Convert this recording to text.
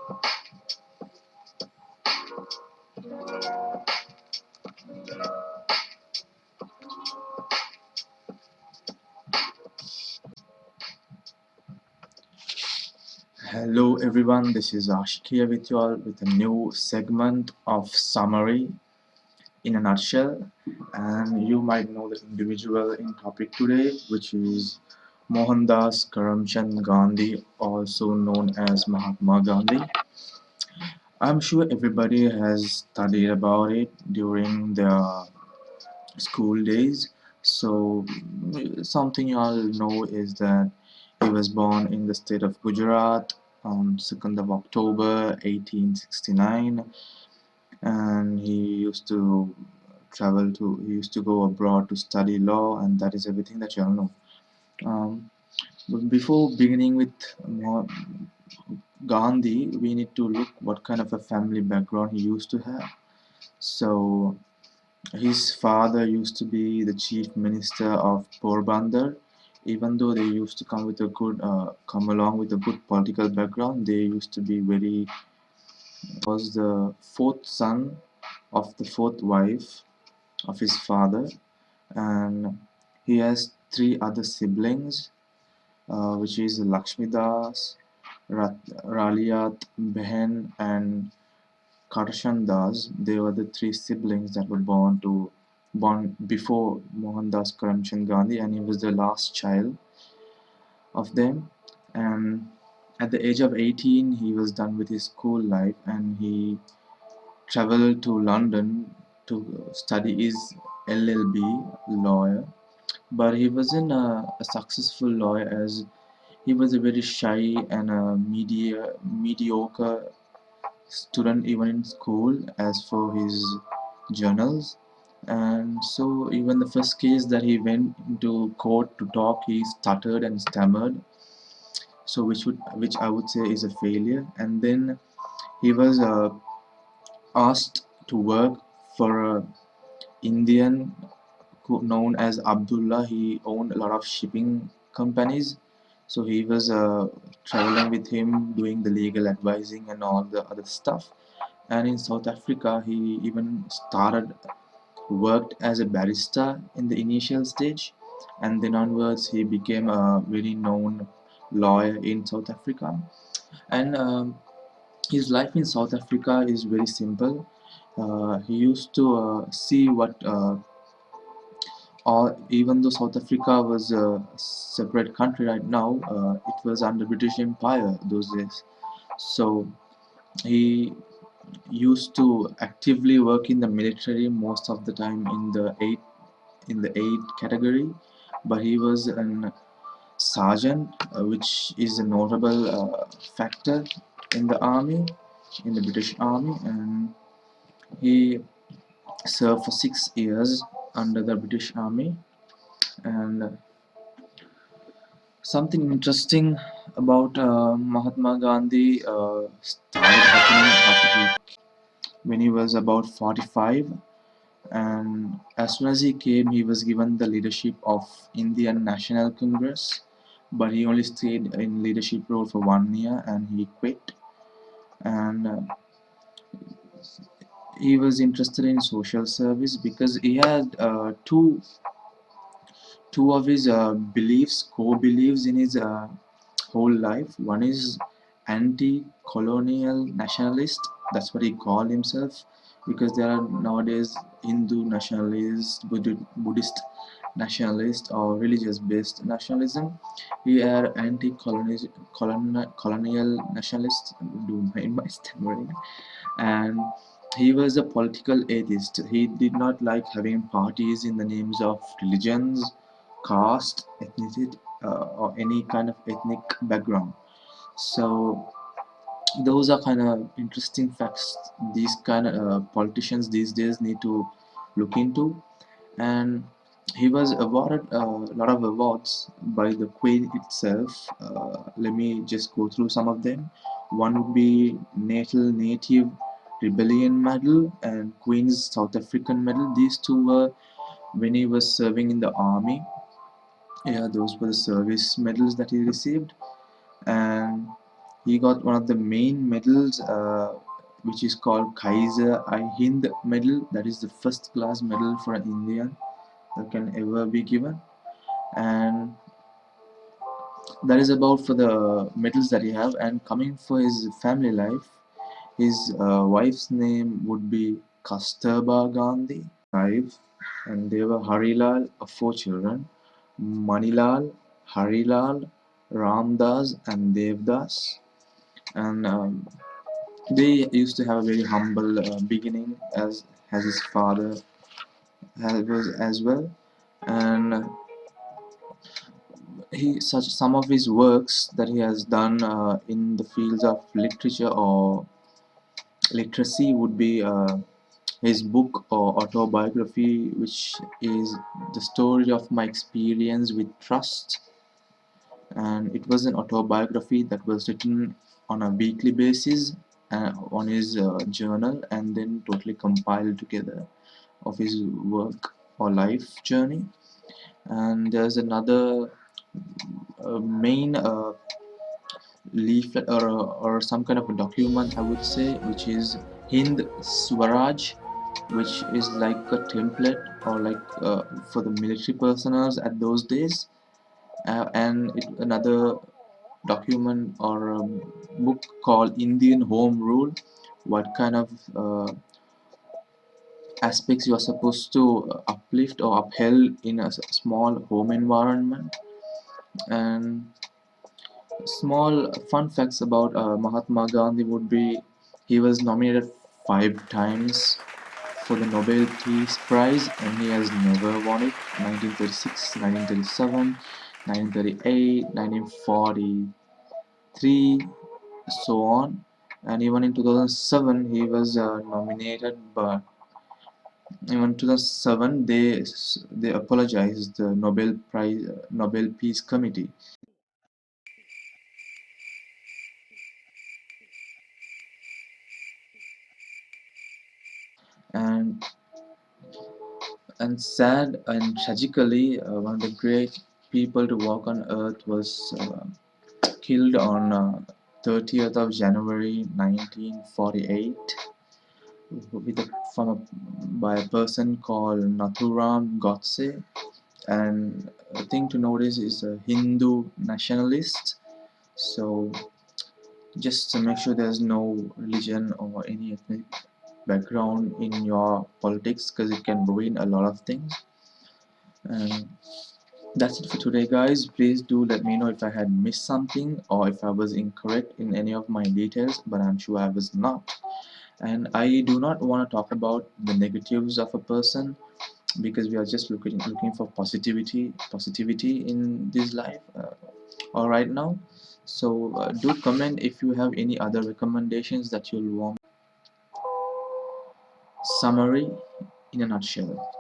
Hello everyone, this is AASHIQ here with you all with a new segment of summary in a nutshell. And you might know the individual in topic today, which is Mohandas Karamchand Gandhi, also known as Mahatma Gandhi. I'm sure everybody has studied about it during their school days. So something you all know is that he was born in the state of Gujarat on 2nd of October 1869, and he used to go abroad to study law, and that is everything that you all know. But before beginning with Gandhi, we need to look what kind of a family background he used to have. So his father used to be the chief minister of Porbandar. Even though they used to come along with a good political background, they used to be very. Was the fourth son of the fourth wife of his father, and he has three other siblings, which is Lakshmidas, Raliat Behen, and Karshan Das. They were the three siblings that were born before Mohandas Karamchand Gandhi, and he was the last child of them. And at the age of 18, he was done with his school life, and he traveled to London to study his LLB lawyer. But he wasn't a successful lawyer, as he was a very shy and a mediocre student even in school as for his journals. And so even the first case that he went into court to talk, he stuttered and stammered, so which I would say is a failure. And then he was asked to work for a Indian known as Abdullah. He owned a lot of shipping companies, so he was traveling with him, doing the legal advising and all the other stuff. And in South Africa, he even worked as a barrister in the initial stage, and then onwards he became a very known lawyer in South Africa. And his life in South Africa is very simple. He used to see what or even though South Africa was a separate country right now, it was under British Empire those days. So he used to actively work in the military most of the time in the aid category, but he was an sergeant, which is a notable factor in the army, in the British Army, and he served for 6 years under the British Army. And something interesting about Mahatma Gandhi started happening when he was about 45, and as soon as he came, he was given the leadership of Indian National Congress, but he only stayed in leadership role for 1 year and he quit. And he was interested in social service because he had two of his core beliefs in his whole life. One is anti-colonial nationalist. That's what he called himself, because there are nowadays Hindu nationalist, Buddhist nationalist, or religious-based nationalism. He are colonial nationalist. Do mind my stammering. And he was a political atheist. He did not like having parties in the names of religions, caste, ethnicity, or any kind of ethnic background. So those are kind of interesting facts these kind of politicians these days need to look into. And he was awarded a lot of awards by the Queen itself. Let me just go through some of them. One would be Native Rebellion Medal and Queen's South African Medal. These two were when he was serving in the army. Yeah, those were the service medals that he received. And He got one of the main medals, which is called Kaiser I Hind medal. That is the first class medal for an Indian that can ever be given. And that is about for the medals that he have. And coming for his family life, his wife's name would be Kasturba Gandhi, wife, and they were Harilal, 4 children, Manilal, Harilal, Ramdas, and Devdas. And they used to have a very humble beginning, as his father was as well. And he such some of his works that he has done in the fields of literature or literacy would be his book or autobiography, which is the story of my experience with trust. And it was an autobiography that was written on a weekly basis on his journal, and then totally compiled together of his work or life journey. And there's another main leaflet or some kind of a document, I would say, which is Hind Swaraj, which is like a template or like for the military personnel at those days. And another document or a book called Indian Home Rule, what kind of aspects you are supposed to uplift or upheld in a small home environment. And small fun facts about Mahatma Gandhi would be he was nominated 5 times for the Nobel Peace Prize, and he has never won it. 1936, 1937, 1938, 1943, so on. And even in 2007 he was nominated, but even 2007 they apologized the Nobel Peace Committee. and and sad and tragically, one of the great people to walk on earth was killed on 30th of January 1948 by a person called Nathuram Godse. And a thing to notice is a Hindu nationalist. So just to make sure there's no religion or any ethnic background in your politics, because it can ruin a lot of things. And that's it for today, guys. Please do let me know if I had missed something or if I was incorrect in any of my details, but I'm sure I was not. And I do not want to talk about the negatives of a person, because we are just looking for positivity in this life or right now. So do comment if you have any other recommendations that you'll want. Summary in a nutshell.